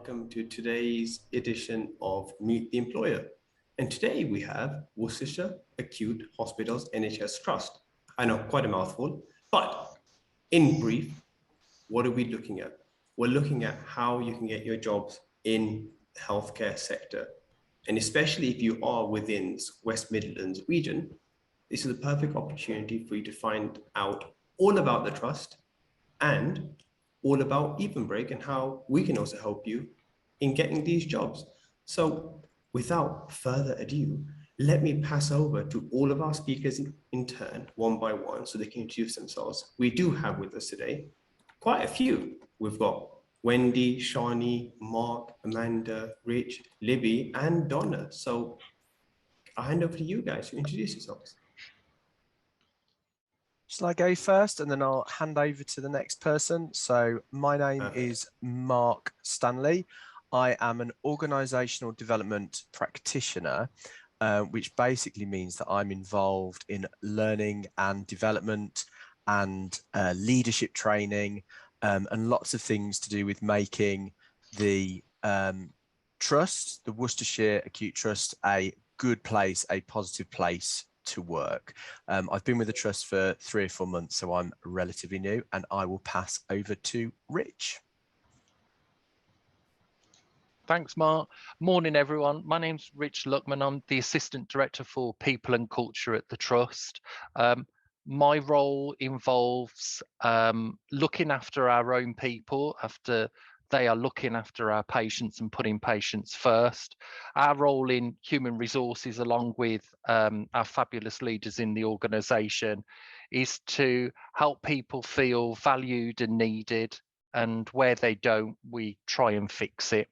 welcome to today's edition of Meet the Employer. And today we have Worcestershire Acute Hospitals NHS Trust. I know, quite a mouthful, but in brief, what are we looking at? We're looking at how you can get your jobs in the healthcare sector. And especially if you are within West Midlands region, this is a perfect opportunity for you to find out all about the trust and all about Evenbreak and how we can also help you in getting these jobs. So without further ado, let me pass over to all of our speakers in turn, one by one, so they can introduce themselves. We do have with us today quite a few. We've got Wendy, Shani, Mark, Amanda, Rich, Libby, and Donna. So I'll hand over to you guys to introduce yourselves. Shall I go first and then I'll hand over to the next person? So my name is Mark Stanley. I am an organisational development practitioner, which basically means that I'm involved in learning and development and leadership training and lots of things to do with making the trust, the Worcestershire Acute Trust, a good place, a positive place to work. I've been with the trust for 3 or 4 months, so I'm relatively new, and I will pass over to Rich. Thanks, Mark. Morning, everyone. My name's Rich Luckman. I'm the Assistant Director for People and Culture at the Trust. My role involves looking after our own people after they are looking after our patients and putting patients first. Our role in human resources, along with our fabulous leaders in the organisation, is to help people feel valued and needed, and where they don't, we try and fix it.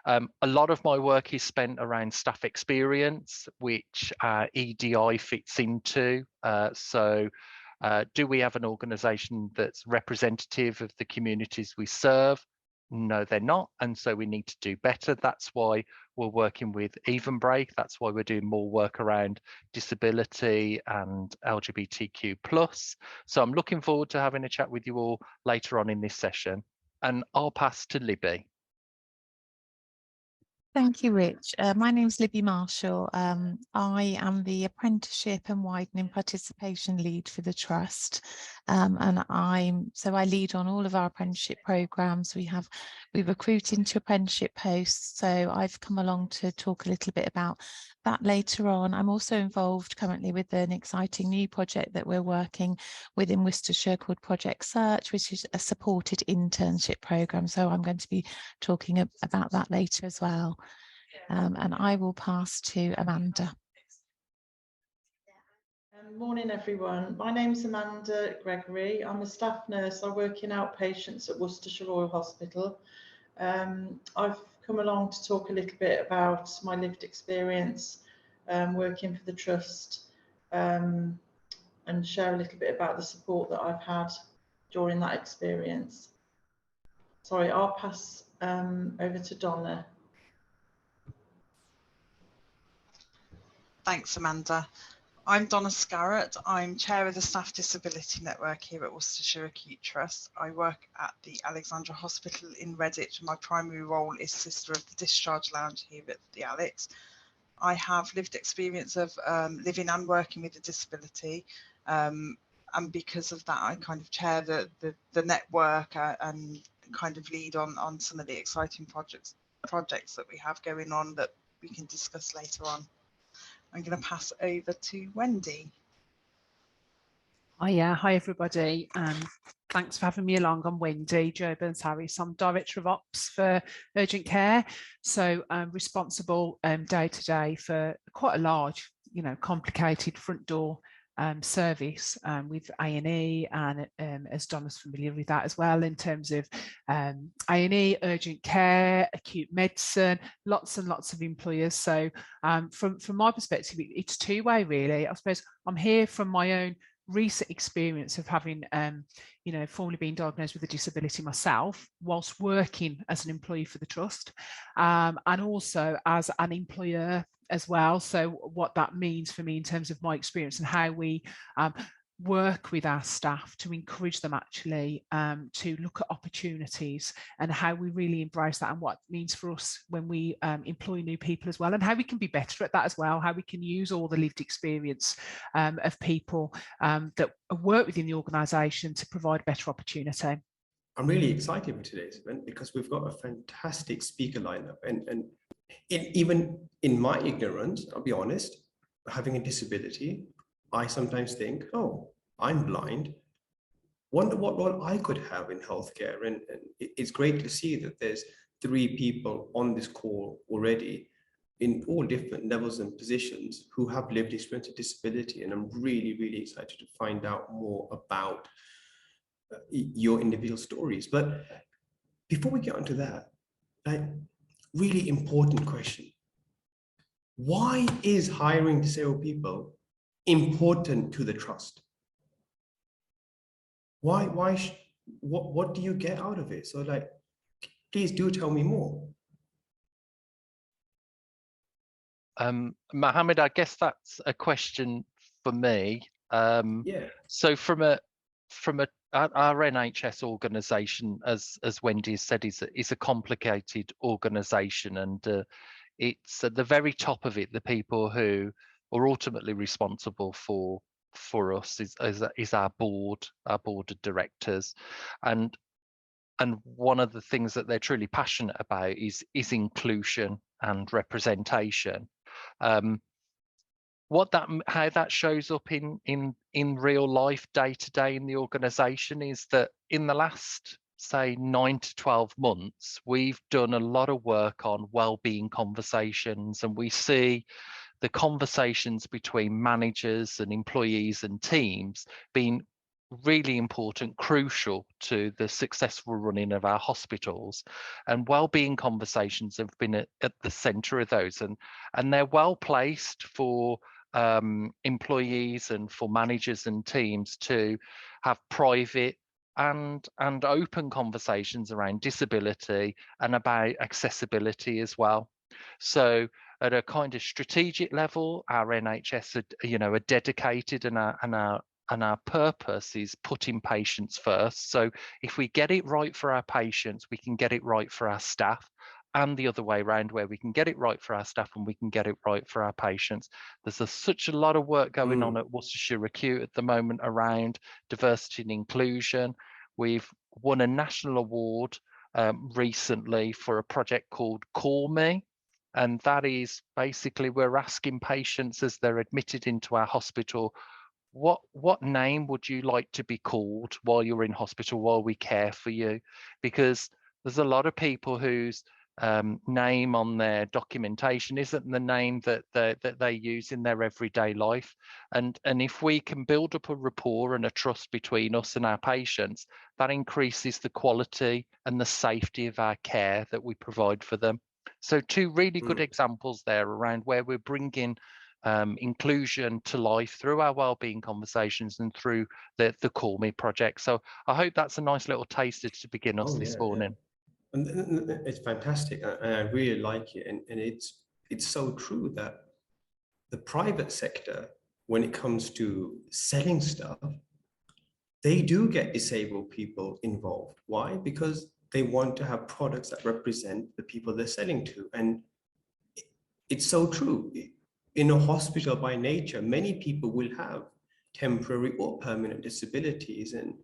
A lot of my work is spent around staff experience, which EDI fits into. Do we have an organisation that's representative of the communities we serve? No, they're not, and so we need to do better. That's why we're working with Evenbreak. That's why we're doing more work around disability and LGBTQ+. So I'm looking forward to having a chat with you all later on in this session, and I'll pass to Libby. Thank you, Rich. My name's Libby Marshall. I am the Apprenticeship and Widening Participation Lead for the Trust. And I lead on all of our apprenticeship programmes. We recruit into apprenticeship posts. So I've come along to talk a little bit about that later on. I'm also involved currently with an exciting new project that we're working with in Worcestershire called Project Search, which is a supported internship programme. So I'm going to be talking about that later as well. And I will pass to Amanda. Morning, everyone. My name's Amanda Gregory. I'm a staff nurse. I work in outpatients at Worcestershire Royal Hospital. I've come along to talk a little bit about my lived experience working for the Trust and share a little bit about the support that I've had during that experience. Sorry, I'll pass over to Donna. Thanks, Amanda. I'm Donna Scarrett. I'm Chair of the Staff Disability Network here at Worcestershire Acute Trust. I work at the Alexandra Hospital in Redditch. My primary role is Sister of the Discharge Lounge here at the Alex. I have lived experience of living and working with a disability, and because of that I kind of chair the network and kind of lead on some of the exciting projects that we have going on that we can discuss later on. I'm going to pass over to Wendy. Hi everybody. Thanks for having me along. I'm Wendy Joe Burns-Harris. I'm Director of Ops for Urgent Care. So I'm responsible day to day for quite a large, complicated front door service with A&E, and as Donna's familiar with that as well, in terms of A&E, urgent care, acute medicine, lots and lots of employers. So from my perspective, it's two-way really. I suppose I'm here from my own recent experience of having formerly been diagnosed with a disability myself whilst working as an employee for the Trust, and also as an employer as well. So what that means for me in terms of my experience and how we work with our staff to encourage them actually to look at opportunities and how we really embrace that and what it means for us when we employ new people as well, and how we can be better at that as well, how we can use all the lived experience of people that work within the organisation to provide a better opportunity. I'm really excited for today's event because we've got a fantastic speaker lineup, and even in my ignorance, I'll be honest, having a disability, I sometimes think, oh, I'm blind. Wonder what role I could have in healthcare. And it's great to see that there's 3 people on this call already in all different levels and positions who have lived experience of disability. And I'm really, really excited to find out more about your individual stories. But before we get onto that, like, really important question. Why is hiring disabled people important to the trust? What do you get out of it? So, like, please do tell me more. Mohammed, I guess that's a question for me. Yeah. So from our NHS organisation, as Wendy has said, is a complicated organisation, and it's at the very top of it, the people who are ultimately responsible for us is our board of directors, and one of the things that they're truly passionate about is inclusion and representation. How that shows up in real life, day to day in the organisation, is that in the last, say, 9 to 12 months, we've done a lot of work on wellbeing conversations, and we see the conversations between managers and employees and teams being really important, crucial to the successful running of our hospitals. And wellbeing conversations have been at the centre of those, and they're well placed for employees and for managers and teams to have private and open conversations around disability and about accessibility as well. So at a kind of strategic level, our NHS are dedicated, and our purpose is putting patients first. So if we get it right for our patients, we can get it right for our staff, and the other way around, where we can get it right for our staff and we can get it right for our patients. There's such a lot of work going on at Worcestershire Acute at the moment around diversity and inclusion. We've won a national award recently for a project called Call Me. And that is basically, we're asking patients as they're admitted into our hospital, what name would you like to be called while you're in hospital, while we care for you? Because there's a lot of people whose name on their documentation isn't the name that they use in their everyday life. And if we can build up a rapport and a trust between us and our patients, that increases the quality and the safety of our care that we provide for them. So 2 really good examples there around where we're bringing inclusion to life through our wellbeing conversations and through the Call Me project. So I hope that's a nice little taster to begin us this morning. Yeah. And it's fantastic, and I really like it. And it's so true that the private sector, when it comes to selling stuff, they do get disabled people involved. Why? Because they want to have products that represent the people they're selling to. And it's so true. In a hospital, by nature, many people will have temporary or permanent disabilities, and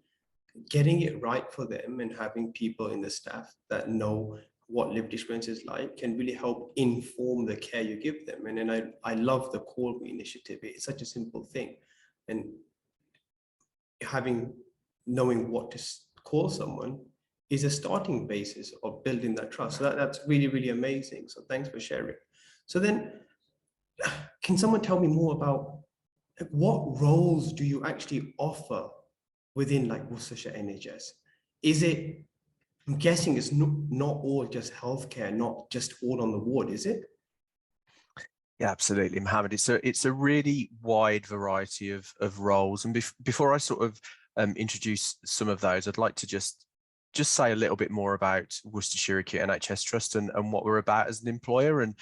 getting it right for them and having people in the staff that know what lived experience is like can really help inform the care you give them. And then I love the Call Me initiative. It's such a simple thing, and knowing what to call someone is a starting basis of building that trust. So that's really, really amazing. So thanks for sharing. So then, can someone tell me more about what roles do you actually offer within, like, Worcestershire NHS? Is it, I'm guessing it's not all just healthcare, not just all on the ward, is it? Yeah, absolutely, Mohammed. It's a really wide variety of roles. And before I sort of introduce some of those, I'd like to just say a little bit more about Worcestershire Acute NHS Trust and what we're about as an employer and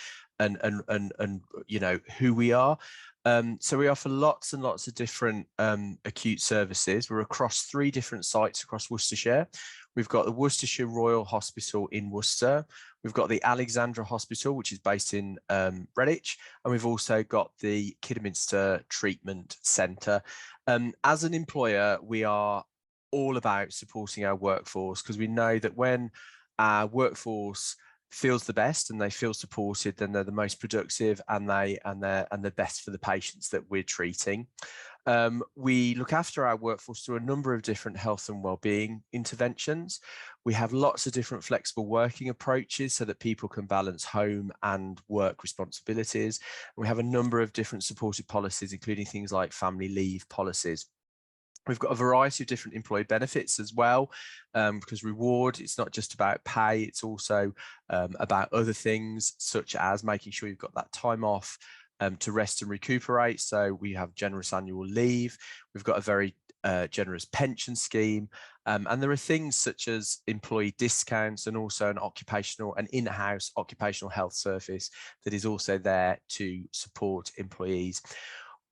you know who we are. So we offer lots and lots of different acute services. We're across 3 different sites across Worcestershire. We've got the Worcestershire Royal Hospital in Worcester. We've got the Alexandra Hospital, which is based in Redditch. And we've also got the Kidderminster Treatment Centre. As an employer, we are all about supporting our workforce, because we know that when our workforce feels the best and they feel supported, then they're the most productive and they're the best for the patients that we're treating. We look after our workforce through a number of different health and wellbeing interventions. We have lots of different flexible working approaches so that people can balance home and work responsibilities. We have a number of different supported policies, including things like family leave policies. We've got a variety of different employee benefits as well, because reward, it's not just about pay, it's also about other things, such as making sure you've got that time off to rest and recuperate. So we have generous annual leave. We've got a very generous pension scheme. And there are things such as employee discounts and also an in-house occupational health service that is also there to support employees.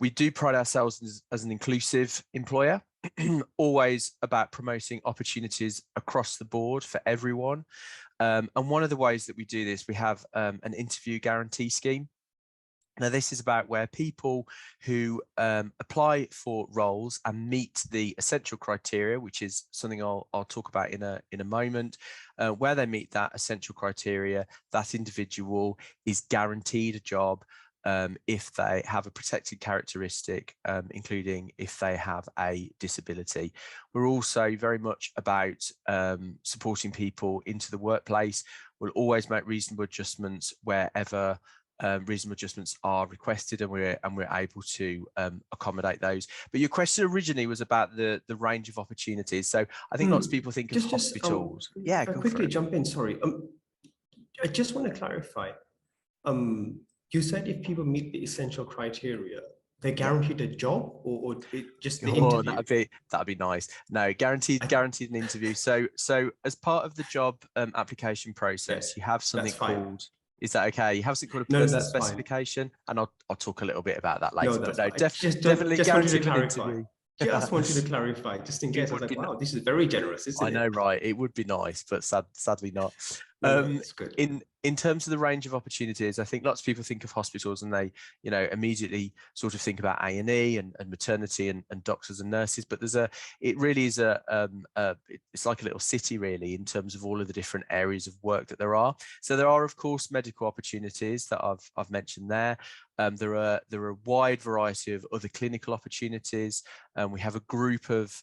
We do pride ourselves as an inclusive employer, always about promoting opportunities across the board for everyone. And one of the ways that we do this, we have an interview guarantee scheme. Now, this is about where people who apply for roles and meet the essential criteria, which is something I'll talk about in a moment, where they meet that essential criteria, that individual is guaranteed a job if they have a protected characteristic, including if they have a disability. We're also very much about supporting people into the workplace. We'll always make reasonable adjustments wherever reasonable adjustments are requested, and we're able to accommodate those. But your question originally was about the range of opportunities. So I think lots of people think of hospitals. Yeah, if I quickly jump in, sorry. I just want to clarify. You said if people meet the essential criteria, they're guaranteed a job, or just the interview? That'd be nice. No, guaranteed an interview. So as part of the job application process, you have something called. Is that okay? You have something called a person specification, and I'll talk a little bit about that later. But no, definitely guaranteed an interview. Just wanted to clarify, just in case. I was like, wow, this is very generous, isn't it? I know, right? It would be nice, but sadly not. That's good. In terms of the range of opportunities, I think lots of people think of hospitals and they, immediately sort of think about A&E and maternity and doctors and nurses. But it really is it's like a little city, really, in terms of all of the different areas of work that there are. So there are, of course, medical opportunities that I've mentioned there. There are a wide variety of other clinical opportunities. We have a group of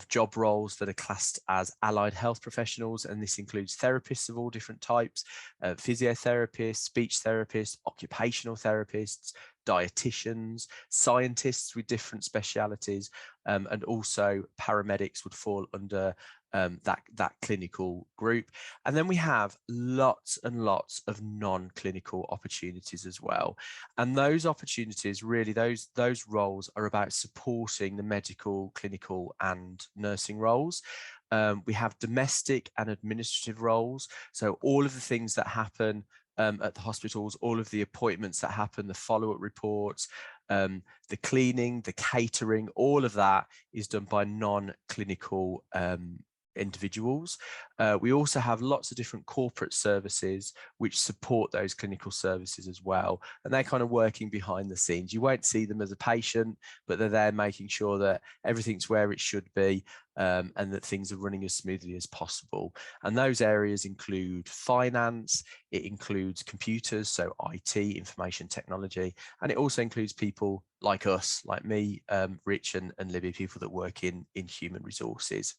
job roles that are classed as allied health professionals, and this includes therapists of all different types, physiotherapists, speech therapists, occupational therapists, dietitians, scientists with different specialities, and also paramedics would fall under that clinical group. And then we have lots and lots of non-clinical opportunities as well. And those opportunities, really, those roles are about supporting the medical, clinical and nursing roles. We have domestic and administrative roles. So all of the things that happen at the hospitals, all of the appointments that happen, the follow-up reports, the cleaning, the catering, all of that is done by non-clinical individuals. We also have lots of different corporate services which support those clinical services as well, and they're kind of working behind the scenes. You won't see them as a patient, but they're there making sure that everything's where it should be, and that things are running as smoothly as possible. And those areas include finance, it includes computers, so IT, information technology, and it also includes people like us, like me, Rich and Libby, people that work in human resources.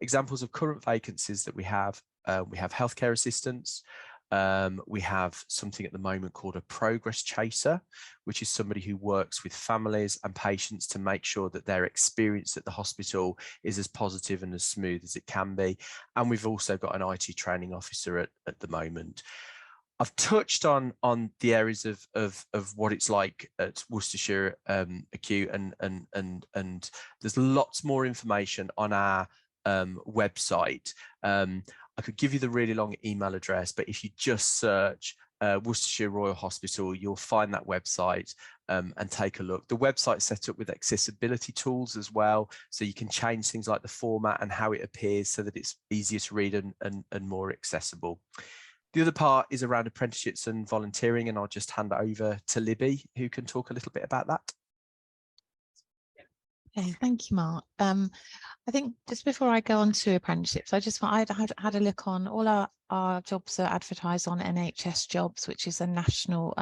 Examples of current vacancies that we have healthcare assistants. We have something at the moment called a progress chaser, which is somebody who works with families and patients to make sure that their experience at the hospital is as positive and as smooth as it can be. And we've also got an IT training officer at the moment. I've touched on the areas of what it's like at Worcestershire Acute, and there's lots more information on our website. I could give you the really long email address, but if you just search Worcestershire Royal Hospital, you'll find that website and take a look. The website's set up with accessibility tools as well, so you can change things like the format and how it appears so that it's easier to read and more accessible. The other part is around apprenticeships and volunteering, and I'll just hand it over to Libby, who can talk a little bit about that. Okay, thank you, Mark. I think just before I go on to apprenticeships, I had a look on all our jobs are advertised on NHS Jobs, which is a national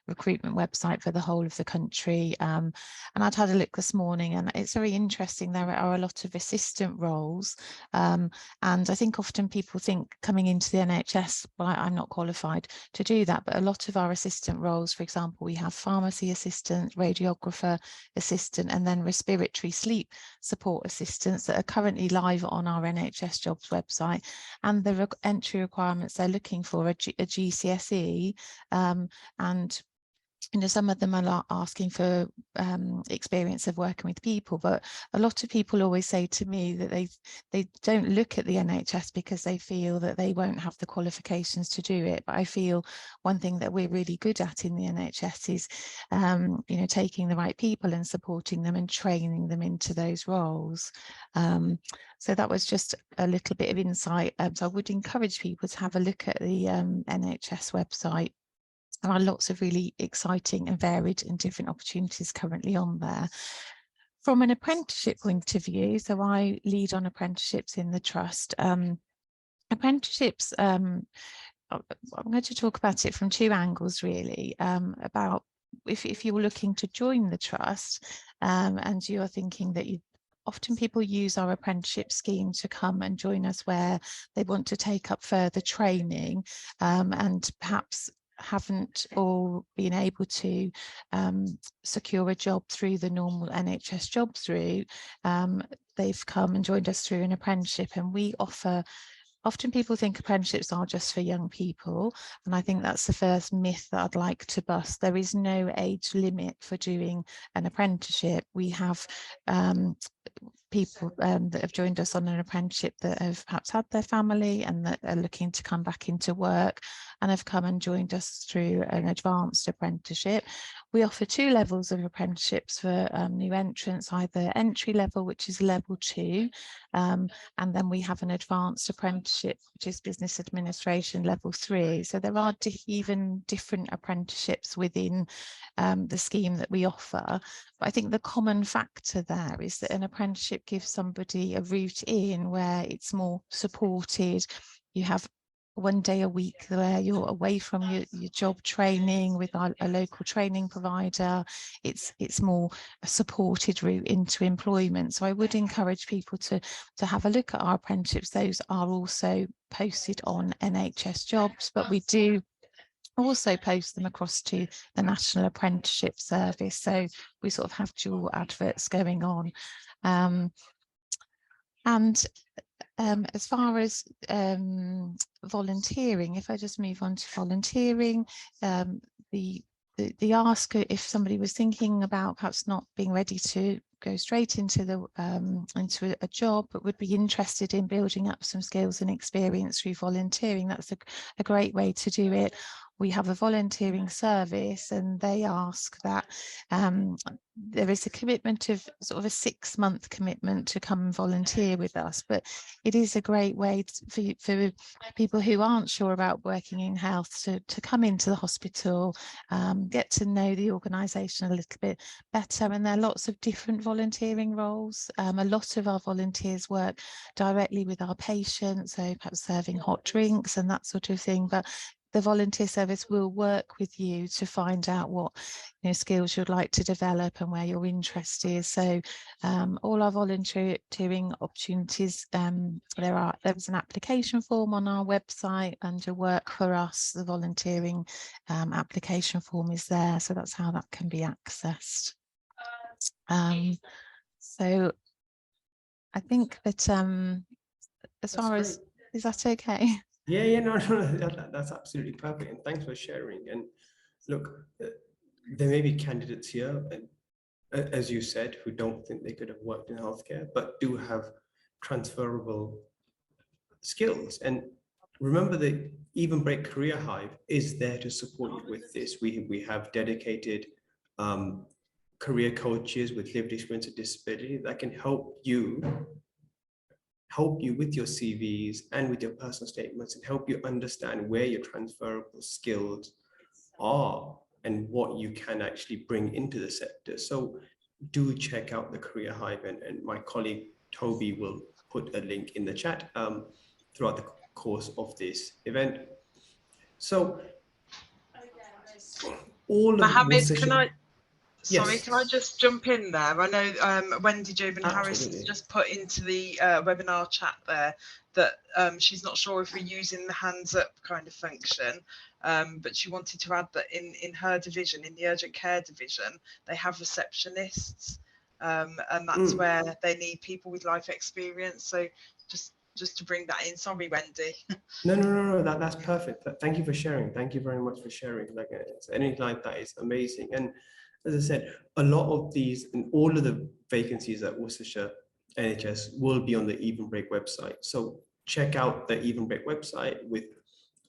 recruitment website for the whole of the country. And I'd had a look this morning, and it's very interesting. There are a lot of assistant roles. And I think often people think coming into the NHS, well, I'm not qualified to do that, but a lot of our assistant roles, for example, we have pharmacy assistant, radiographer assistant, and then respiratory sleep support assistants that are currently live on our NHS Jobs website. And the entry requirements they're looking for a GCSE, and some of them are asking for experience of working with people, but a lot of people always say to me that they don't look at the NHS because they feel that they won't have the qualifications to do it. But I feel one thing that we're really good at in the NHS is taking the right people and supporting them and training them into those roles. So that was just a little bit of insight. So I would encourage people to have a look at the NHS website. There are lots of really exciting and varied and different opportunities currently on there. From an apprenticeship point of view, so I lead on apprenticeships in the trust. Apprenticeships, I'm going to talk about it from two angles really, about if you're looking to join the trust and you're thinking that often people use our apprenticeship scheme to come and join us where they want to take up further training and perhaps haven't all been able to secure a job through the normal NHS jobs route. They've come and joined us through an apprenticeship, and we offer. Often people think apprenticeships are just for young people, and I think that's the first myth that I'd like to bust. There is no age limit for doing an apprenticeship. We have people that have joined us on an apprenticeship that have perhaps had their family and that are looking to come back into work and have come and joined us through an advanced apprenticeship. We offer two levels of apprenticeships for new entrants, either entry level, which is level 2, and then we have an advanced apprenticeship, which is business administration level 3. So there are even different apprenticeships within the scheme that we offer. But I think the common factor there is that an apprenticeship gives somebody a route in where it's more supported. You have one day a week where you're away from your job training with a local training provider. It's more a supported route into employment. So I would encourage people to have a look at our apprenticeships. Those are also posted on NHS Jobs, but we do also post them across to the National Apprenticeship Service. So we sort of have dual adverts going on. As far as volunteering, if I just move on to volunteering, the ask, if somebody was thinking about perhaps not being ready to go straight into a job, but would be interested in building up some skills and experience through volunteering, that's a great way to do it. We have a volunteering service, and they ask that there is a commitment of sort of a 6-month commitment to come and volunteer with us, but it is a great way for people who aren't sure about working in health to come into the hospital, get to know the organisation a little bit better. And there are lots of different volunteering roles. A lot of our volunteers work directly with our patients, so perhaps serving hot drinks and that sort of thing, but the volunteer service will work with you to find out what skills you'd like to develop and where your interest is. So all our volunteering opportunities, there's an application form on our website under Work for Us. The volunteering application form is there, so that's how that can be accessed. So I think that as far as, is that okay? Yeah, no, that's absolutely perfect, and thanks for sharing. And look, there may be candidates here, and as you said, who don't think they could have worked in healthcare, but do have transferable skills. And remember the Evenbreak Career Hive is there to support you with this. We have dedicated career coaches with lived experience of disability that can help you with your CVs and with your personal statements, and help you understand where your transferable skills are and what you can actually bring into the sector. So do check out the Career Hive, and my colleague Toby will put a link in the chat throughout the course of this event. So all of Mohammed, Yes. can I just jump in there? I know Wendy Jobin Harris has just put into the webinar chat there that she's not sure if we're using the hands up kind of function, but she wanted to add that in her division, in the urgent care division, they have receptionists, and that's where they need people with life experience. So just to bring that in. Sorry, Wendy. No, that's perfect. Thank you for sharing. Thank you very much for sharing. Like anything like that is amazing. And as I said, a lot of these and all of the vacancies at Worcestershire NHS will be on the Evenbreak website. So check out the Evenbreak website with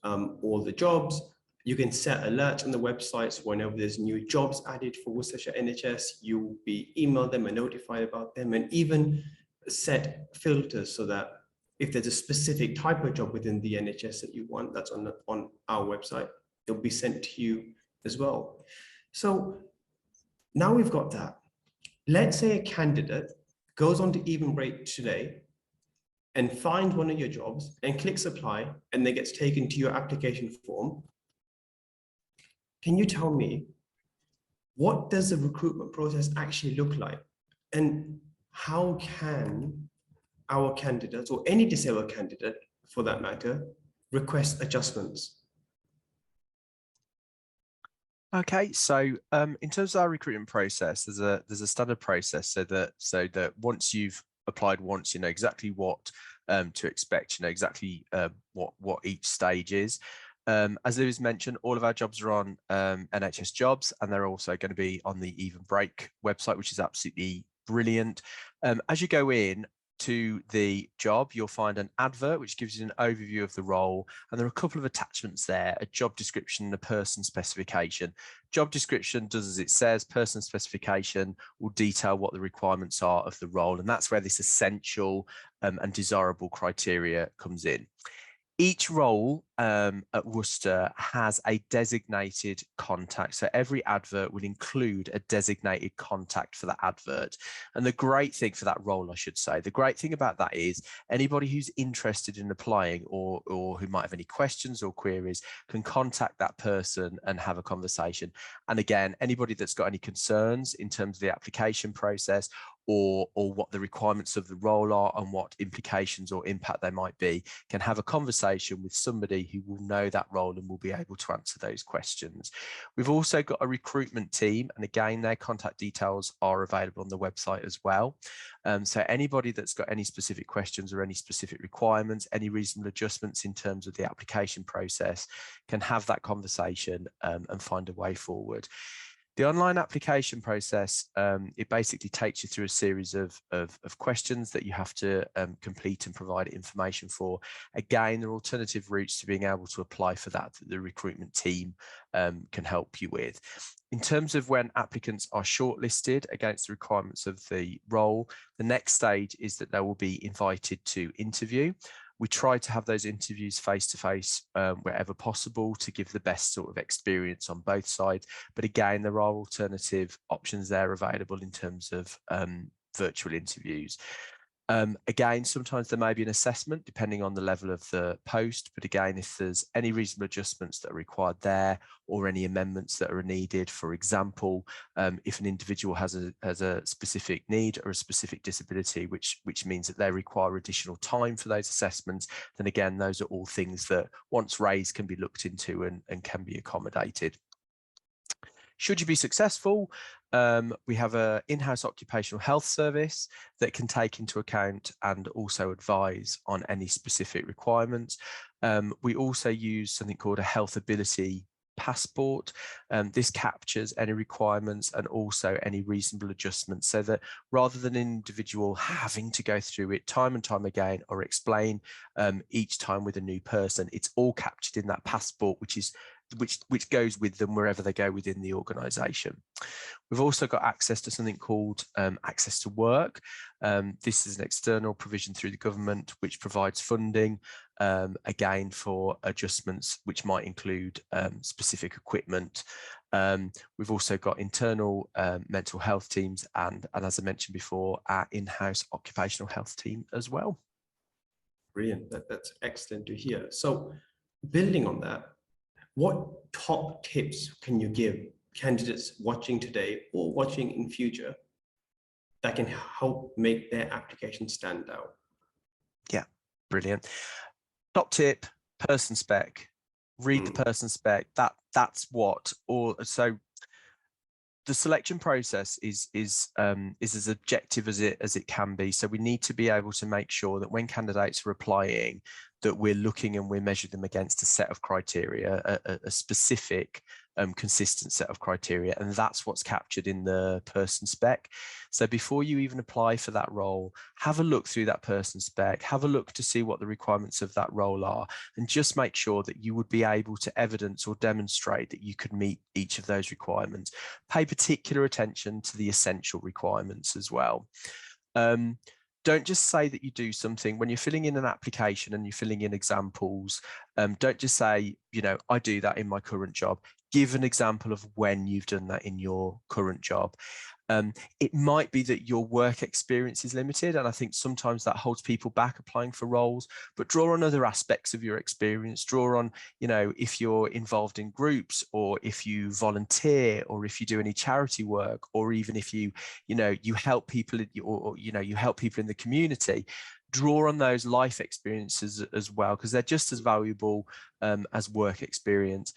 all the jobs. You can set alerts on the websites whenever there's new jobs added for Worcestershire NHS. You'll be emailed them and notified about them, and even set filters so that if there's a specific type of job within the NHS that you want that's on our website, it'll be sent to you as well. So now we've got that. Let's say a candidate goes on to Evenbreak today and finds one of your jobs and clicks apply, and then gets taken to your application form. Can you tell me, what does the recruitment process actually look like? And how can our candidates, or any disabled candidate for that matter, request adjustments? Okay, so in terms of our recruitment process, there's a standard process so that once you've applied once, you know exactly what to expect, you know exactly what each stage is. As Lewis mentioned, all of our jobs are on NHS Jobs, and they're also going to be on the Evenbreak website, which is absolutely brilliant. As you go in to the job, you'll find an advert which gives you an overview of the role, and there are a couple of attachments there: a job description and a person specification. Job description does as it says. Person specification will detail what the requirements are of the role, and that's where this essential and desirable criteria comes in. Each role at Worcester has a designated contact. So every advert will include a designated contact for that advert. And the great thing for that role, I should say, the great thing about that is anybody who's interested in applying or who might have any questions or queries can contact that person and have a conversation. And again, anybody that's got any concerns in terms of the application process or what the requirements of the role are and what implications or impact they might be, can have a conversation with somebody who will know that role and will be able to answer those questions. We've also got a recruitment team, and again, their contact details are available on the website as well. So anybody that's got any specific questions or any specific requirements, any reasonable adjustments in terms of the application process, can have that conversation and find a way forward. The online application process, it basically takes you through a series of questions that you have to complete and provide information for. Again, there are alternative routes to being able to apply for that the recruitment team can help you with. In terms of when applicants are shortlisted against the requirements of the role, the next stage is that they will be invited to interview. We try to have those interviews face-to-face wherever possible to give the best sort of experience on both sides. But again, there are alternative options there available in terms of virtual interviews. Again, sometimes there may be an assessment depending on the level of the post, but again, if there's any reasonable adjustments that are required there or any amendments that are needed, for example, if an individual has a specific need or a specific disability, which means that they require additional time for those assessments, then again, those are all things that once raised can be looked into and can be accommodated. Should you be successful, we have an in-house occupational health service that can take into account and also advise on any specific requirements. We also use something called a health ability passport. This captures any requirements and also any reasonable adjustments, so that rather than an individual having to go through it time and time again or explain each time with a new person, it's all captured in that passport, which goes with them wherever they go within the organisation. We've also got access to something called Access to Work. This is an external provision through the government which provides funding, again, for adjustments which might include specific equipment. We've also got internal mental health teams and as I mentioned before, our in-house occupational health team as well. Brilliant. That's excellent to hear. So building on that, what top tips can you give candidates watching today or watching in future that can help make their application stand out? Yeah, brilliant. Top tip, person spec. Read the person spec. That's what all. So the selection process is as objective as it can be. So we need to be able to make sure that when candidates are applying, that we're looking and we're measuring them against a set of criteria, a specific consistent set of criteria, and that's what's captured in the person spec. So before you even apply for that role, have a look through that person spec, have a look to see what the requirements of that role are, and just make sure that you would be able to evidence or demonstrate that you could meet each of those requirements. Pay particular attention to the essential requirements as well. Don't just say that you do something when you're filling in an application and you're filling in examples. Don't just say, you know, I do that in my current job. Give an example of when you've done that in your current job. It might be that your work experience is limited, and I think sometimes that holds people back applying for roles, but draw on other aspects of your experience. Draw on, you know, if you're involved in groups, or if you volunteer, or if you do any charity work, or even if you help people, or you help people in the community. Draw on those life experiences as well, because they're just as valuable as work experience.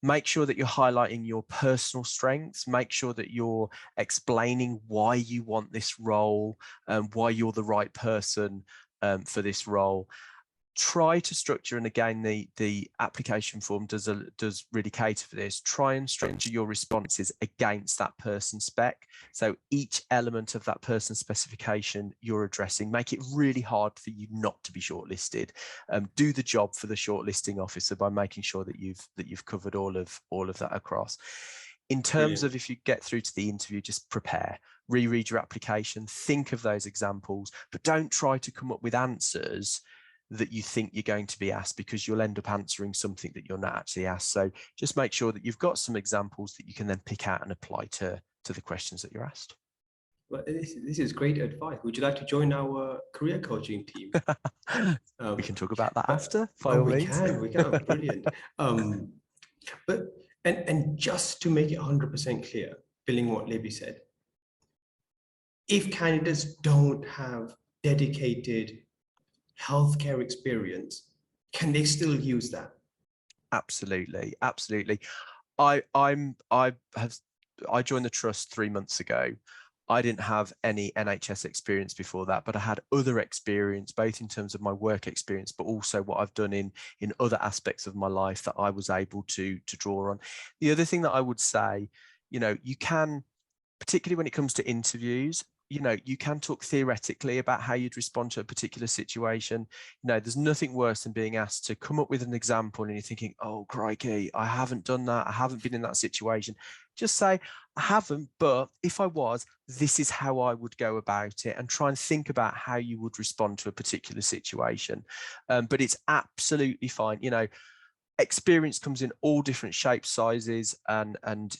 Make sure that you're highlighting your personal strengths. Make sure that you're explaining why you want this role, why you're the right person for this role. Try to structure, and again, the application form does really cater for this. Try and structure your responses against that person spec. So each element of that person specification you're addressing, make it really hard for you not to be shortlisted. Do the job for the shortlisting officer by making sure that you've covered all of that across. In terms of if you get through to the interview, just prepare, reread your application, think of those examples, but don't try to come up with answers that you think you're going to be asked, because you'll end up answering something that you're not actually asked. So just make sure that you've got some examples that you can then pick out and apply to the questions that you're asked. Well, this is great advice. Would you like to join our career coaching team? We can talk about that after, by all means. We can, brilliant. But just to make it 100% clear, building what Libby said, if candidates don't have dedicated healthcare experience, can they still use that? Absolutely. I joined the trust 3 months ago. I didn't have any NHS experience before that, but I had other experience, both in terms of my work experience, but also what I've done in other aspects of my life that I was able to draw on. The other thing that I would say, you can, particularly when it comes to interviews, you can talk theoretically about how you'd respond to a particular situation. There's nothing worse than being asked to come up with an example and you're thinking, oh, crikey, I haven't done that. I haven't been in that situation. Just say, I haven't, but if I was, this is how I would go about it, and try and think about how you would respond to a particular situation. But it's absolutely fine. Experience comes in all different shapes, sizes, and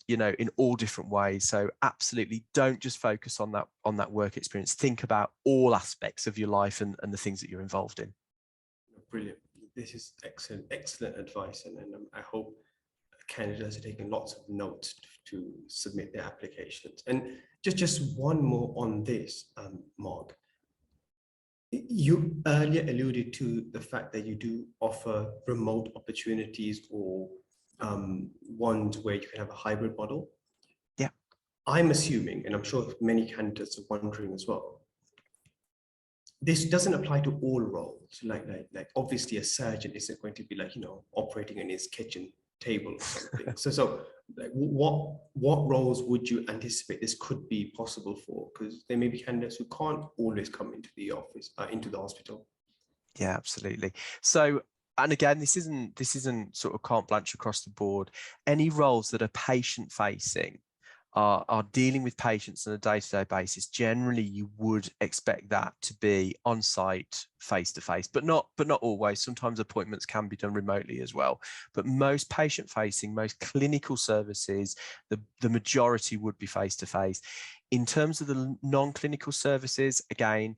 in all different ways. So absolutely don't just focus on that work experience. Think about all aspects of your life and the things that you're involved in. Brilliant. This is excellent advice, and I hope candidates are taking lots of notes to submit their applications. And just one more on this, Mark. You earlier alluded to the fact that you do offer remote opportunities, or ones where you can have a hybrid model. Yeah. I'm assuming, and I'm sure many candidates are wondering as well, this doesn't apply to all roles. Like obviously a surgeon isn't going to be operating in his kitchen table or something. So like, what roles would you anticipate this could be possible for? Because there may be candidates who can't always come into the office, into the hospital. Yeah, absolutely. So, and again, this isn't sort of carte blanche across the board. Any roles that are patient facing, are dealing with patients on a day-to-day basis, generally you would expect that to be on site, face-to-face, but not always. Sometimes appointments can be done remotely as well. But most patient-facing, most clinical services, the majority would be face-to-face. In terms of the non-clinical services, again,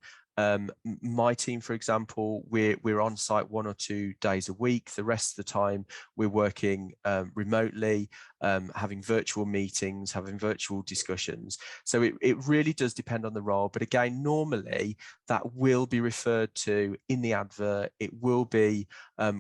my team, for example, we're on site 1 or 2 days a week. The rest of the time we're working remotely, having virtual meetings, having virtual discussions. So it really does depend on the role. But again, normally that will be referred to in the advert. It will be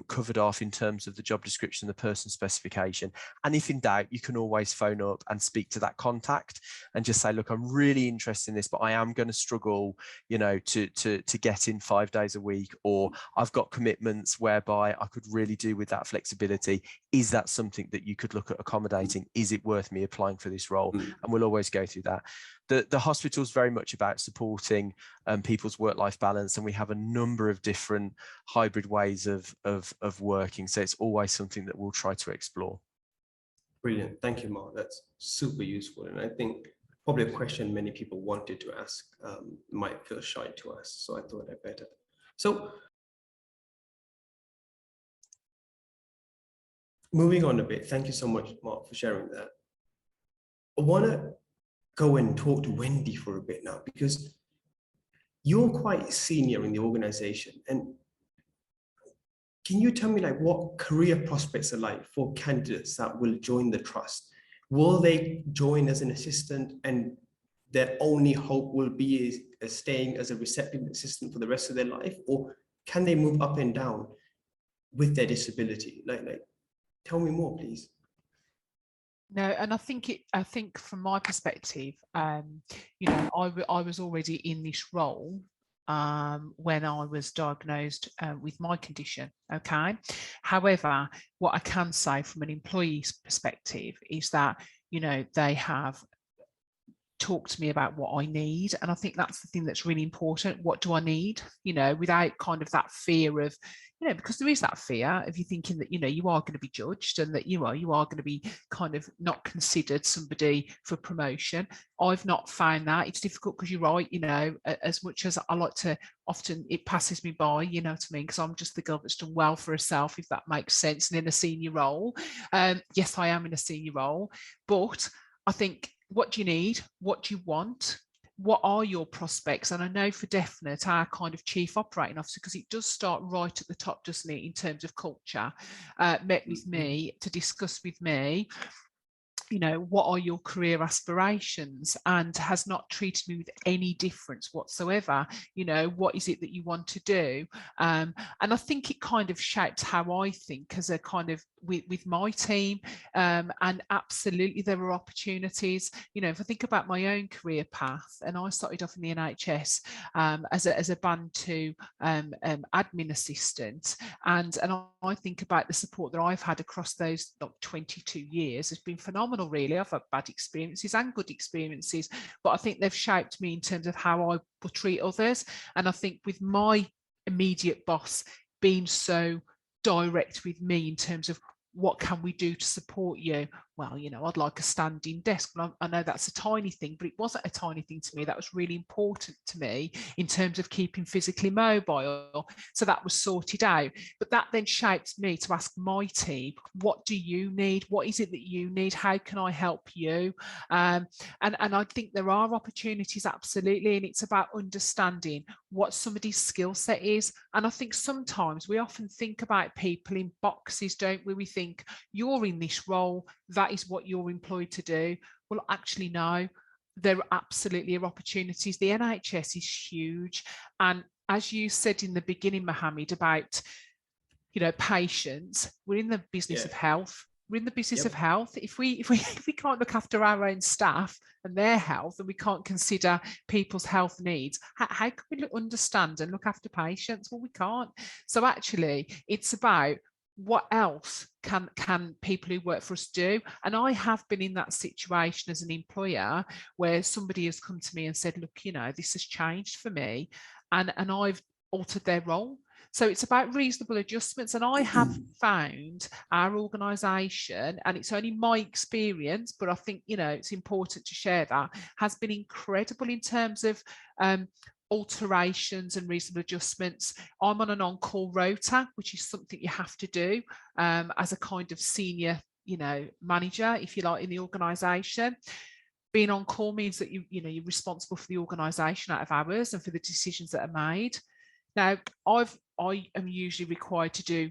covered off in terms of the job description, the person specification. And if in doubt, you can always phone up and speak to that contact and just say, look, I'm really interested in this, but I am going to struggle, you know, to get in 5 days a week, or I've got commitments whereby I could really do with that flexibility. Is that something that you could look at accommodating? Is it worth me applying for this role? And we'll always go through that. The hospital is very much about supporting people's work-life balance, and we have a number of different hybrid ways of working. So it's always something that we'll try to explore. Brilliant. Thank you, Mark. That's super useful. And I think probably a question many people wanted to ask, might feel shy to ask. So I thought I'd better. So moving on a bit, thank you so much, Mark, for sharing that. I want to go and talk to Wendy for a bit now, because you're quite senior in the organization. And can you tell me, like, what career prospects are like for candidates that will join the trust? Will they join as an assistant and their only hope will be staying as a receptive assistant for the rest of their life? Or can they move up and down with their disability? Like tell me more, please. No, and I think from my perspective, you know, I was already in this role when I was diagnosed with my condition. Okay. However, what I can say from an employee's perspective is that, you know, they have talked to me about what I need. And I think that's the thing that's really important. What do I need? You know, without kind of that fear of, you know, because there is that fear of you thinking that, you know, you are going to be judged and that you are going to be kind of not considered somebody for promotion. I've not found that. It's difficult because you're right, you know, as much as I like to, often it passes me by, you know what I mean? Because I'm just the girl that's done well for herself, if that makes sense, and in a senior role. Yes, I am in a senior role, but I think, what do you need? What do you want? What are your prospects? And I know for definite, our kind of chief operating officer, because it does start right at the top, doesn't it, in terms of culture, met with me to discuss with me, you know, what are your career aspirations, and has not treated me with any difference whatsoever. You know, what is it that you want to do? And I think it kind of shapes how I think as a kind of with my team. And absolutely there are opportunities. You know, if I think about my own career path, and I started off in the NHS as a band 2 admin assistant, and I think about the support that I've had across those 22 years has been phenomenal. Really, I've had bad experiences and good experiences, but I think they've shaped me in terms of how I will treat others. And I think with my immediate boss being so direct with me in terms of what can we do to support you? Well, you know, I'd like a standing desk. And I know that's a tiny thing, but it wasn't a tiny thing to me. That was really important to me in terms of keeping physically mobile. So that was sorted out. But that then shaped me to ask my team, what do you need? What is it that you need? How can I help you? And I think there are opportunities, absolutely. And it's about understanding what somebody's skill set is. And I think sometimes we often think about people in boxes, don't we? We think you're in this role, that is what you're employed to do. Well, actually, no, there absolutely are opportunities. The NHS is huge. And as you said in the beginning, Mohammed, about, you know, patients, we're in the business of health. We're in the business of health. If we can't look after our own staff and their health, and we can't consider people's health needs, how can we understand and look after patients? Well, we can't. So actually, it's about what else can people who work for us do? And I have been in that situation as an employer where somebody has come to me and said, look, you know, this has changed for me, and I've altered their role. So it's about reasonable adjustments. And I have found our organisation, and it's only my experience, but I think, you know, it's important to share that, has been incredible in terms of alterations and reasonable adjustments. I'm on an on-call rota, which is something you have to do as a kind of senior, you know, manager, if you like, in the organisation. Being on call means that you know, you're responsible for the organisation out of hours and for the decisions that are made. Now, I am usually required to do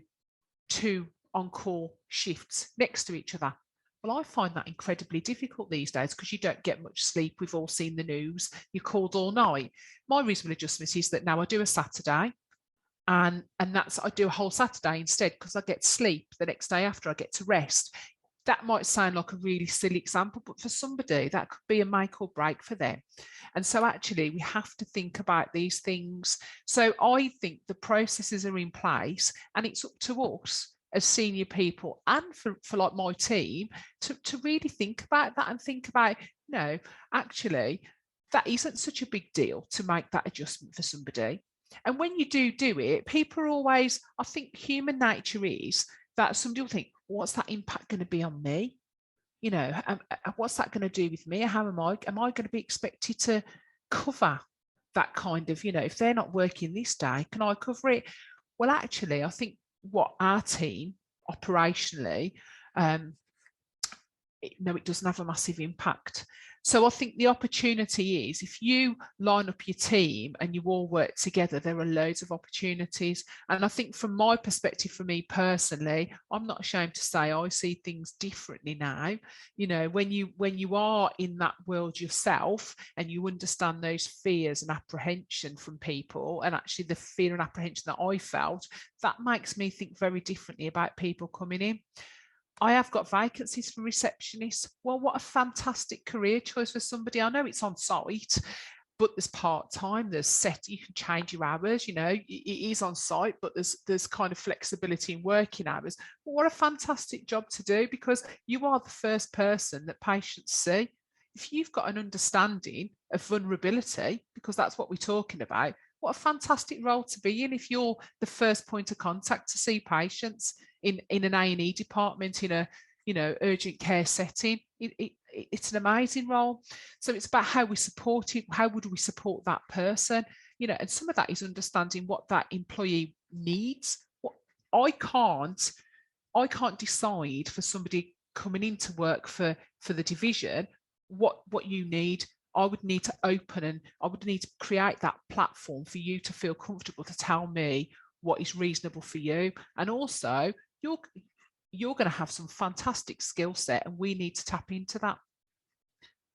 2 on-call shifts next to each other. Well, I find that incredibly difficult these days because you don't get much sleep. We've all seen the news. You're called all night. My reasonable adjustment is that now I do a Saturday, and that's, I do a whole Saturday instead, because I get sleep the next day after. I get to rest. That might sound like a really silly example, but for somebody that could be a make or break for them. And so actually we have to think about these things. So I think the processes are in place, and it's up to us as senior people and for like my team to really think about that and think about, you know, actually that isn't such a big deal to make that adjustment for somebody. And when you do it, people are always, I think human nature is that somebody will think, what's that impact going to be on me? You know, what's that going to do with me? How am I going to be expected to cover that kind of, you know, if they're not working this day, can I cover it? Well, actually, I think what our team operationally, no, it doesn't have a massive impact. So I think the opportunity is, if you line up your team and you all work together, there are loads of opportunities. And I think from my perspective, for me personally, I'm not ashamed to say I see things differently now. You know, when you are in that world yourself and you understand those fears and apprehension from people, and actually the fear and apprehension that I felt, that makes me think very differently about people coming in. I have got vacancies for receptionists. Well, what a fantastic career choice for somebody. I know it's on site, but there's part-time, there's set, you can change your hours, you know, it is on site, but there's kind of flexibility in working hours. But what a fantastic job to do, because you are the first person that patients see. If you've got an understanding of vulnerability, because that's what we're talking about, what a fantastic role to be in if you're the first point of contact to see patients in an A&E department, in a, you know, urgent care setting. It's an amazing role. So it's about how we support it. How would we support that person? You know, and some of that is understanding what that employee needs. What I can't decide for somebody coming into work for the division what you need. I would need to open, and I would need to create that platform for you to feel comfortable to tell me what is reasonable for you. And also, you're going to have some fantastic skill set, and we need to tap into that.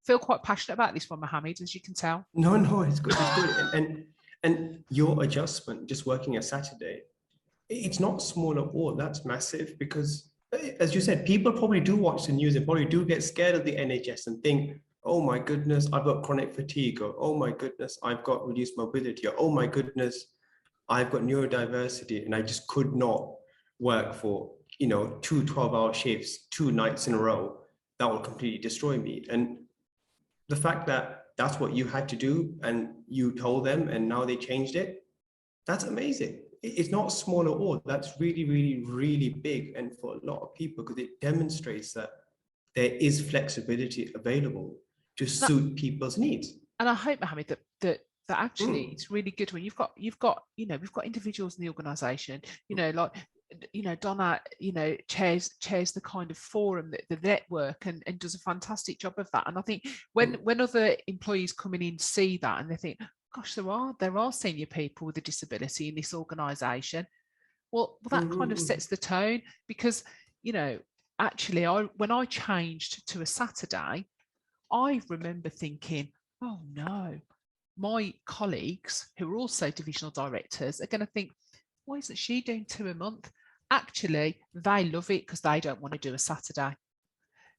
Feel quite passionate about this one, Mohammed, as you can tell. No, it's good. It's good. And your adjustment, just working a Saturday, it's not small at all. That's massive, because, as you said, people probably do watch the news and probably do get scared of the NHS and think, oh my goodness, I've got chronic fatigue, or oh my goodness, I've got reduced mobility, or oh my goodness, I've got neurodiversity and I just could not work for, you know, 2 12-hour shifts, 2 nights in a row. That will completely destroy me. And the fact that that's what you had to do and you told them and now they changed it, that's amazing. It's not small at all. That's really, really, really big. And for a lot of people, because it demonstrates that there is flexibility available to suit people's needs. And I hope, Mohammed, that actually it's really good when you've got, you know, we've got individuals in the organisation, you know, like, you know, Donna, you know, chairs the kind of forum, the network, and does a fantastic job of that. And I think when other employees coming in see that and they think, gosh, there are senior people with a disability in this organisation, well, that kind of sets the tone. Because, you know, actually, when I changed to a Saturday, I remember thinking, oh no, my colleagues who are also divisional directors are going to think, why isn't she doing 2 a month? Actually, they love it because they don't want to do a Saturday.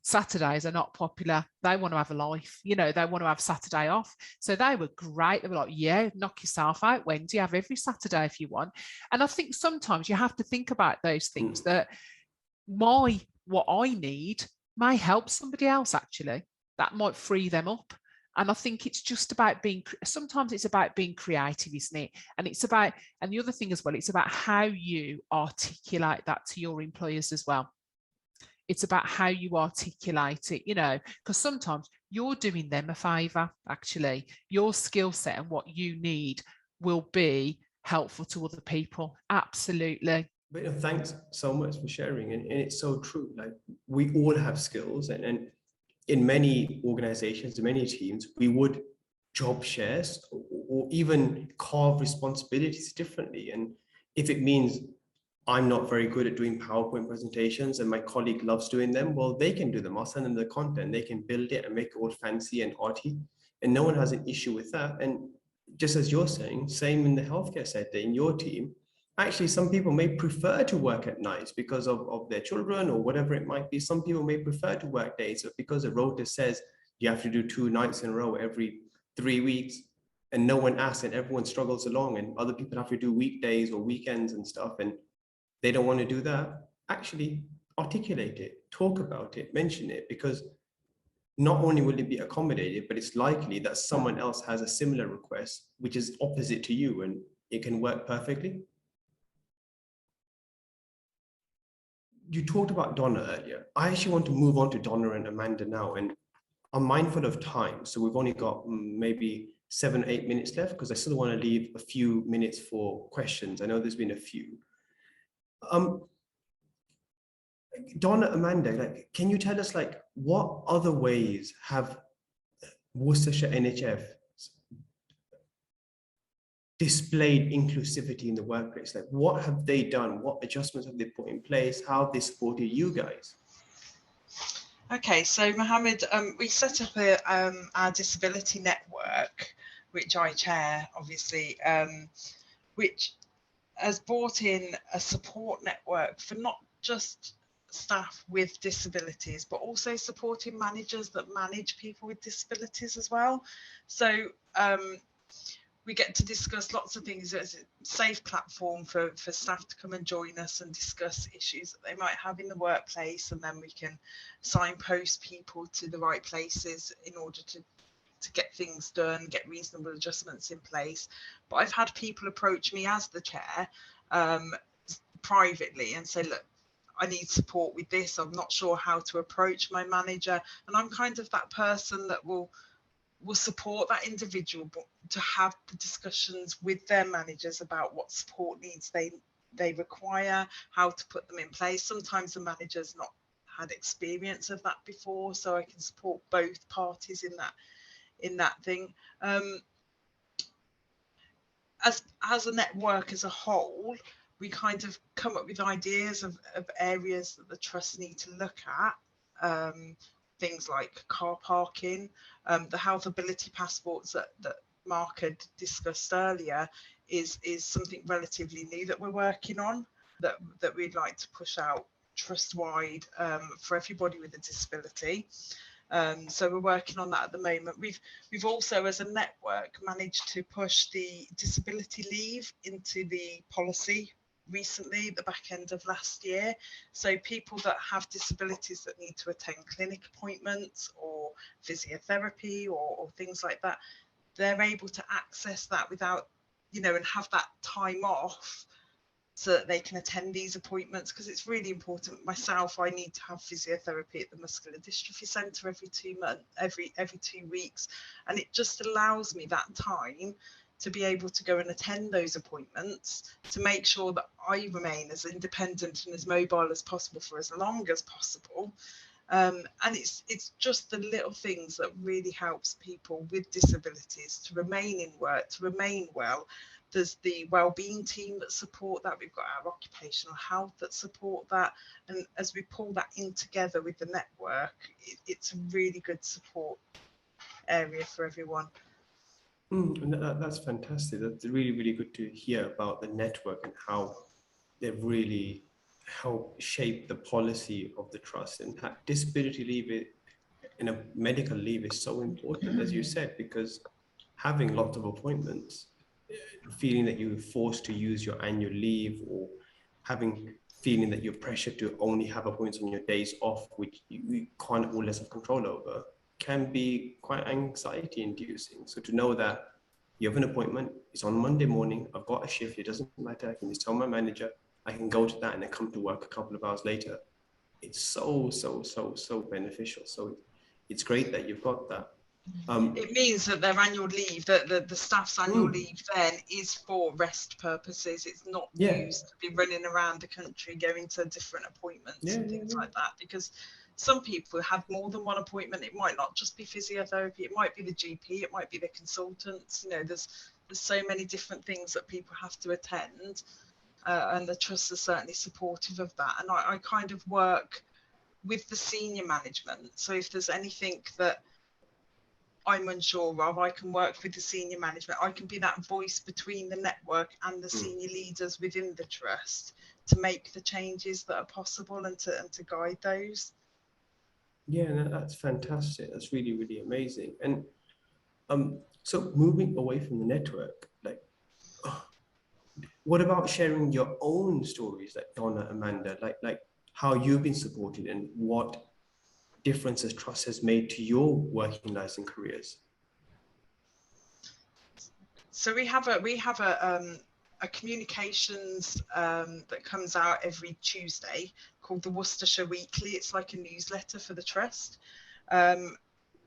Saturdays are not popular. They want to have a life, you know, they want to have Saturday off. So they were great. They were like, yeah, knock yourself out, Wendy, have every Saturday if you want. And I think sometimes you have to think about those things, that what I need may help somebody else, actually. That might free them up. And I think it's just about sometimes it's about being creative, isn't it? And it's about, and the other thing as well, it's about how you articulate that to your employers as well. It's about how you articulate it, you know, because sometimes you're doing them a favour, actually. Your skill set and what you need will be helpful to other people. Absolutely. But thanks so much for sharing. And it's so true. Like, we all have skills, and in many organizations, in many teams, we would job shares or even carve responsibilities differently. And if it means I'm not very good at doing PowerPoint presentations and my colleague loves doing them, well, they can do them. I'll send them the content. They can build it and make it all fancy and arty. And no one has an issue with that. And just as you're saying, same in the healthcare sector, in your team, actually, some people may prefer to work at nights because of their children or whatever it might be. Some people may prefer to work days, but because the rota says you have to do 2 nights in a row every 3 weeks, and no one asks, and everyone struggles along, and other people have to do weekdays or weekends and stuff, and they don't want to do that. Actually, articulate it, talk about it, mention it, because not only will it be accommodated, but it's likely that someone else has a similar request, which is opposite to you, and it can work perfectly. You talked about Donna earlier. I actually want to move on to Donna and Amanda now, and I'm mindful of time. So we've only got maybe 7 or 8 minutes left, because I still want to leave a few minutes for questions. I know there's been a few. Donna, Amanda, like, can you tell us, like, what other ways have Worcestershire NHS displayed inclusivity in the workplace? Like, what have they done? What adjustments have they put in place? How have they supported you guys? Okay, so Mohammed, we set up our disability network, which I chair, obviously, which has brought in a support network for not just staff with disabilities, but also supporting managers that manage people with disabilities as well. So we get to discuss lots of things. It's a safe platform for staff to come and join us and discuss issues that they might have in the workplace, and then we can signpost people to the right places in order to get things done, get reasonable adjustments in place. But I've had people approach me as the chair privately and say, look, I need support with this. I'm not sure how to approach my manager. And I'm kind of that person that will support that individual, but to have the discussions with their managers about what support needs they require, how to put them in place. Sometimes the manager's not had experience of that before, so I can support both parties in that thing. As a network as a whole, we kind of come up with ideas of areas that the trusts need to look at. Things like car parking, the health ability passports that Mark had discussed earlier is something relatively new that we're working on, that we'd like to push out trust-wide for everybody with a disability. So we're working on that at the moment. We've also, as a network, managed to push the disability leave into the policy recently, at the back end of last year. So people that have disabilities that need to attend clinic appointments or physiotherapy or things like that, they're able to access that without, and have that time off so that they can attend these appointments, because it's really important. Myself, I need to have physiotherapy at the Muscular Dystrophy Centre every 2 months, every 2 weeks, and it just allows me that time to be able to go and attend those appointments, to make sure that I remain as independent and as mobile as possible for as long as possible. And it's just the little things that really helps people with disabilities to remain in work, to remain well. There's the wellbeing team that support that. We've got our occupational health that support that. And as we pull that in together with the network, it's a really good support area for everyone. That's fantastic. That's really, really good to hear about the network and how they've really help shape the policy of the trust. And disability leave in a medical leave is so important, as you said, because having lots of appointments, feeling that you're forced to use your annual leave, or feeling that you're pressured to only have appointments on your days off, which you can't always have control over, can be quite anxiety inducing. So to know that you have an appointment, it's on Monday morning, I've got a shift, it doesn't matter, I can just tell my manager, I can go to that and then come to work a couple of hours later. It's so beneficial. So it's great that you've got that. It means that their annual leave, the staff's annual leave then is for rest purposes. It's not used to be running around the country going to different appointments and things like that, because some people have more than one appointment. It might not just be physiotherapy, it might be the GP, it might be the consultants. You know, there's so many different things that people have to attend, and the trust is certainly supportive of that. And I kind of work with the senior management, so if there's anything that I'm unsure of, I can work with the senior management. I can be that voice between the network and the senior leaders within the trust to make the changes that are possible and to guide those. Yeah, no, that's fantastic. That's really amazing. And so moving away from the network, like, what about sharing your own stories, like Donna, Amanda, like how you've been supported and what differences trust has made to your working lives and careers? So we have a communications that comes out every Tuesday called the Worcestershire Weekly. It's like a newsletter for the trust.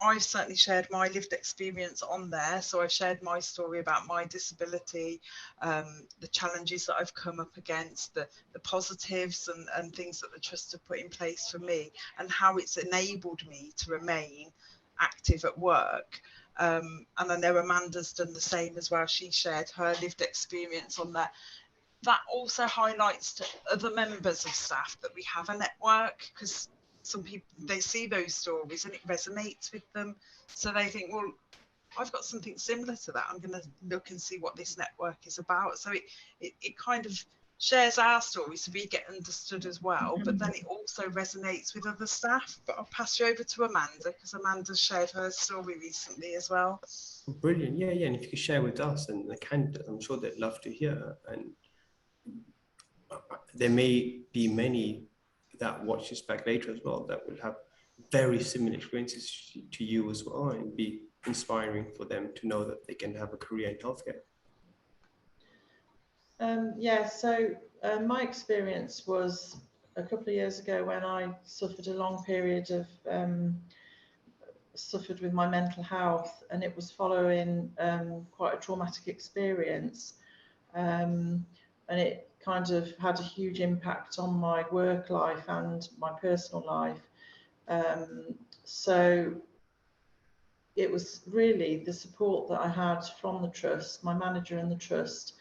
I've certainly shared my lived experience on there. So I've shared my story about my disability, the challenges that I've come up against, the positives and things that the trust have put in place for me, and how it's enabled me to remain active at work. And I know Amanda's done the same as well. She shared her lived experience on there. That also highlights to other members of staff that we have a network, because some people, they see those stories and it resonates with them. So they think, well, I've got something similar to that. I'm going to look and see what this network is about. So it kind of shares our story so we get understood as well, but then it also resonates with other staff. But I'll pass you over to Amanda, because Amanda's shared her story recently as well. Brilliant. Yeah. And if you could share with us and the candidates, I'm sure they'd love to hear. And there may be many that watch this back later as well that will have very similar experiences to you as well, and be inspiring for them to know that they can have a career in healthcare. So my experience was a couple of years ago when I suffered a long period of suffered with my mental health, and it was following quite a traumatic experience, and it kind of had a huge impact on my work life and my personal life. So it was really the support that I had from the trust, my manager and the trust,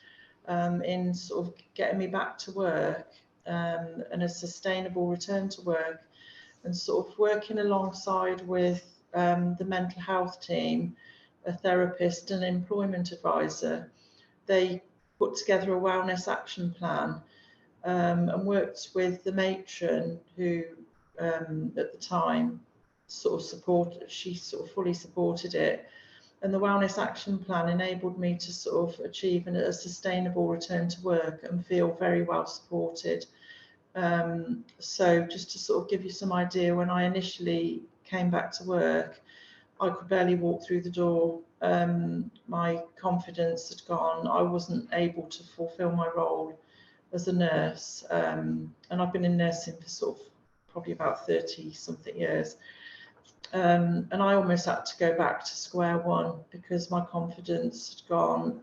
in sort of getting me back to work, and a sustainable return to work, and sort of working alongside with the mental health team, a therapist and employment advisor. They put together a wellness action plan, and worked with the matron who at the time she fully supported it. And the wellness action plan enabled me to sort of achieve a sustainable return to work and feel very well supported. So just to sort of give you some idea, when I initially came back to work, I could barely walk through the door. My confidence had gone. I wasn't able to fulfill my role as a nurse. And I've been in nursing for sort of probably about 30 something years. And I almost had to go back to square one because my confidence had gone,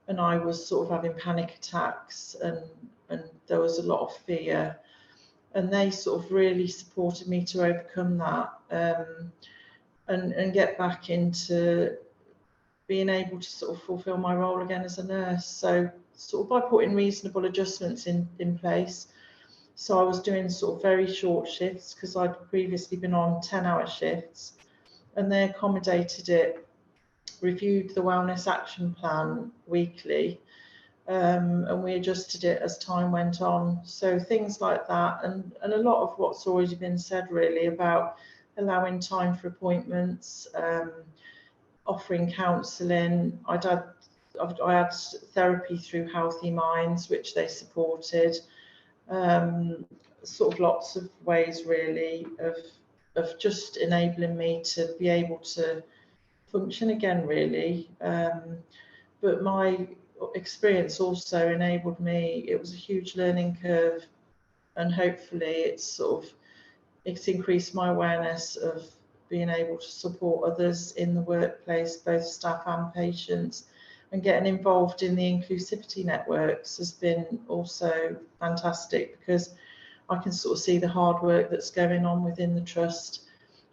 and I was sort of having panic attacks, and there was a lot of fear, and they sort of really supported me to overcome that, and get back into being able to sort of fulfill my role again as a nurse. So sort of by putting reasonable adjustments in place. So I was doing sort of very short shifts because I'd previously been on 10-hour shifts, and they accommodated it, reviewed the wellness action plan weekly, and we adjusted it as time went on. So things like that, and a lot of what's already been said really about allowing time for appointments, offering counselling. I had therapy through Healthy Minds, which they supported. Sort of lots of ways really of just enabling me to be able to function again really. But my experience also enabled me, it was a huge learning curve, and hopefully it's increased my awareness of being able to support others in the workplace, both staff and patients, and getting involved in the inclusivity networks has been also fantastic, because I can sort of see the hard work that's going on within the trust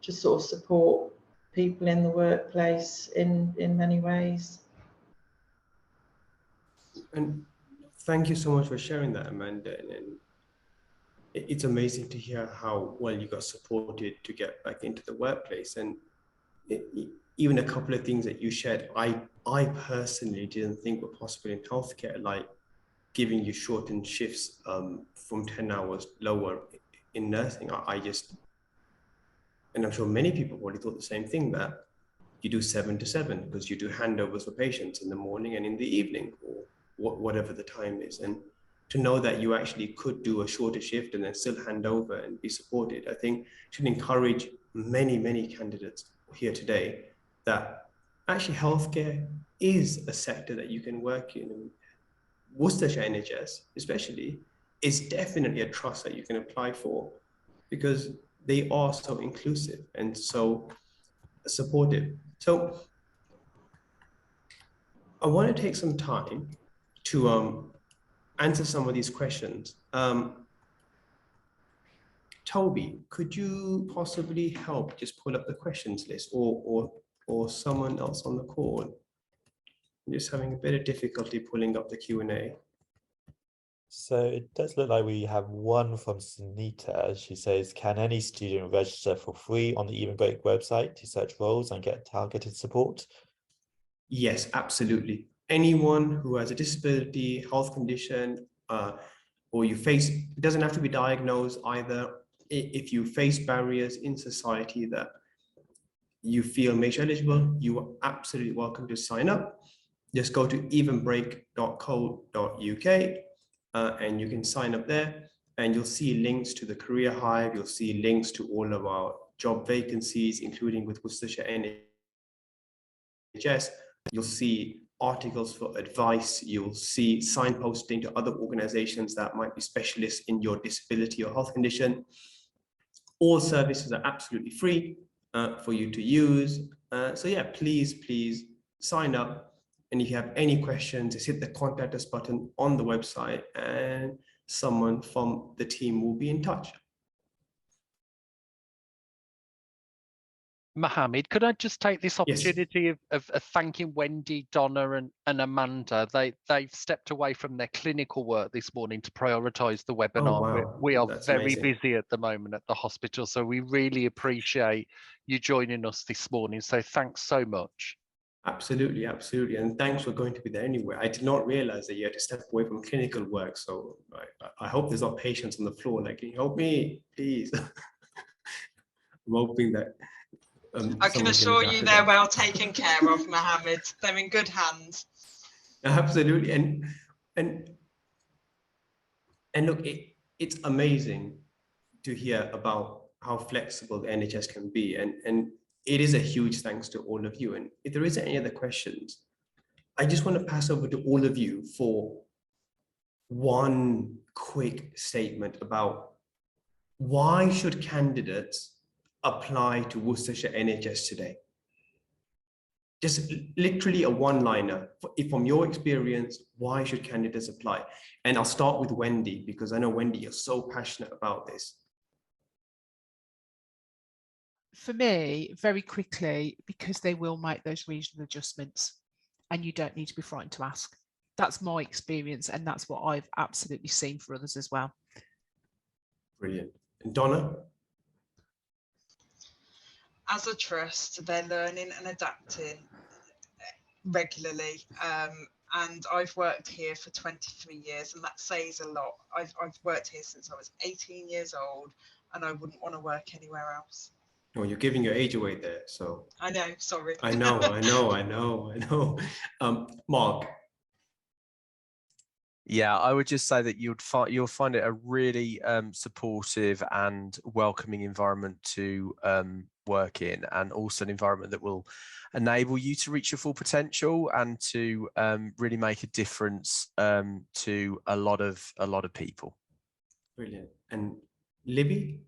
to sort of support people in the workplace in many ways. And thank you so much for sharing that, Amanda. And it's amazing to hear how well you got supported to get back into the workplace. And even a couple of things that you shared, I personally didn't think were possible in healthcare, like giving you shortened shifts from 10 hours lower in nursing. And I'm sure many people probably thought the same thing, that you do 7 to 7 because you do handovers for patients in the morning and in the evening, or whatever the time is. And to know that you actually could do a shorter shift and then still hand over and be supported, I think should encourage many, many candidates here today that actually healthcare is a sector that you can work in. And Worcestershire NHS especially is definitely a trust that you can apply for, because they are so inclusive and so supportive. So I want to take some time to answer some of these questions. Toby, could you possibly help just pull up the questions list, or someone else on the call? I'm just having a bit of difficulty pulling up the Q&A. So it does look like we have one from Sunita. She says, can any student register for free on the Evenbreak website to search roles and get targeted support? Yes, absolutely. Anyone who has a disability, health condition, or you face, it doesn't have to be diagnosed either. If you face barriers in society that you feel makes you eligible, you are absolutely welcome to sign up. Just go to evenbreak.co.uk and you can sign up there, and you'll see links to the Career Hive. You'll see links to all of our job vacancies, including with Worcestershire NHS. You'll see articles for advice. You'll see signposting to other organizations that might be specialists in your disability or health condition. All services are absolutely free for you to use. So yeah, please sign up. And if you have any questions, just hit the contact us button on the website and someone from the team will be in touch. Mohammed, could I just take this Yes. opportunity of thanking Wendy, Donna and Amanda? They've stepped away from their clinical work this morning to prioritise the webinar. Oh, wow. We are That's very amazing. busy at the moment at the hospital, so we really appreciate you joining us this morning. So thanks so much. Absolutely. And thanks for going to be there anyway. I did not realize that you had to step away from clinical work. So I hope there's not patients on the floor. Like, can you help me, please? I'm hoping that I can assure you they're well taken care of, Mohammed. They're in good hands. Absolutely. And look, it's amazing to hear about how flexible the NHS can be. And it is a huge thanks to all of you. And if there isn't any other questions, I just want to pass over to all of you for one quick statement about why should candidates apply to Worcestershire NHS today? Just literally a one-liner. From your experience, why should candidates apply? And I'll start with Wendy, because I know, Wendy, you're so passionate about this. For me, very quickly, because they will make those regional adjustments and you don't need to be frightened to ask. That's my experience, and that's what I've absolutely seen for others as well. Brilliant. And Donna? As a trust, they're learning and adapting regularly, and I've worked here for 23 years, and that says a lot. I've worked here since I was 18 years old, and I wouldn't want to work anywhere else. Oh, you're giving your age away there, so. I know, sorry. I know. Mark. Yeah, I would just say that you'll find it a really supportive and welcoming environment to work in, and also an environment that will enable you to reach your full potential and to really make a difference to a lot of people. Brilliant. And Libby?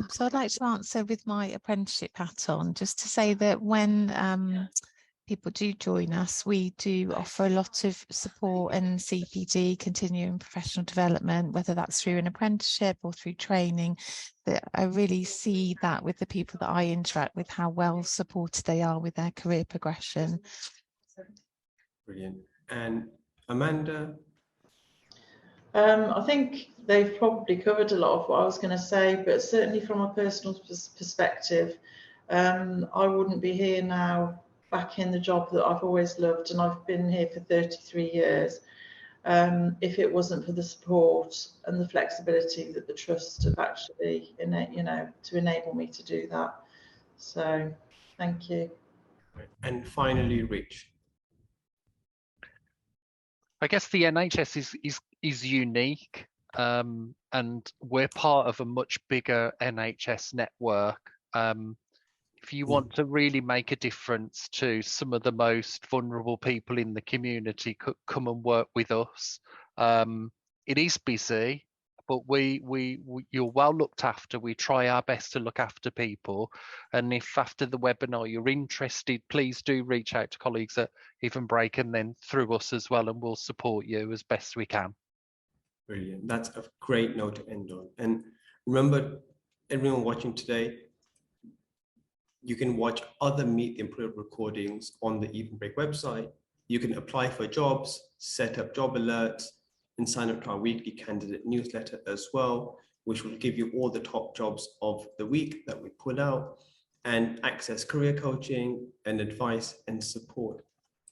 So I'd like to answer with my apprenticeship hat on, just to say that when people do join us, we do offer a lot of support and CPD, continuing professional development, whether that's through an apprenticeship or through training. That I really see that with the people that I interact with, how well supported they are with their career progression. Brilliant. And Amanda? I think they've probably covered a lot of what I was going to say, but certainly from a personal perspective, I wouldn't be here now back in the job that I've always loved, and I've been here for 33 years, if it wasn't for the support and the flexibility that the trust have actually, to enable me to do that. So thank you. And finally, Rich. I guess the NHS is unique, and we're part of a much bigger NHS network. If you want to really make a difference to some of the most vulnerable people in the community, come and work with us. It is busy, but you're well looked after. We try our best to look after people. And if after the webinar you're interested, please do reach out to colleagues at Evenbreak and then through us as well, and we'll support you as best we can. Brilliant. That's a great note to end on. And remember, everyone watching today, you can watch other Meet the Employer recordings on the Evenbreak website. You can apply for jobs, set up job alerts, and sign up to our weekly candidate newsletter as well, which will give you all the top jobs of the week that we pull out, and access career coaching and advice and support.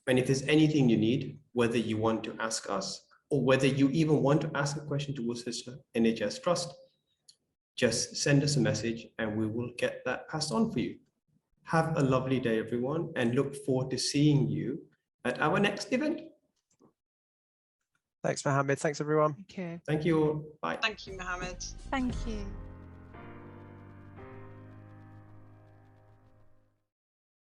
And if there's anything you need, whether you want to ask us or whether you even want to ask a question to Worcestershire NHS Trust, just send us a message and we will get that passed on for you. Have a lovely day, everyone, and look forward to seeing you at our next event. Thanks, Mohammed. Thanks, everyone. Thank you. Thank you all. Bye. Thank you, Mohammed. Thank you.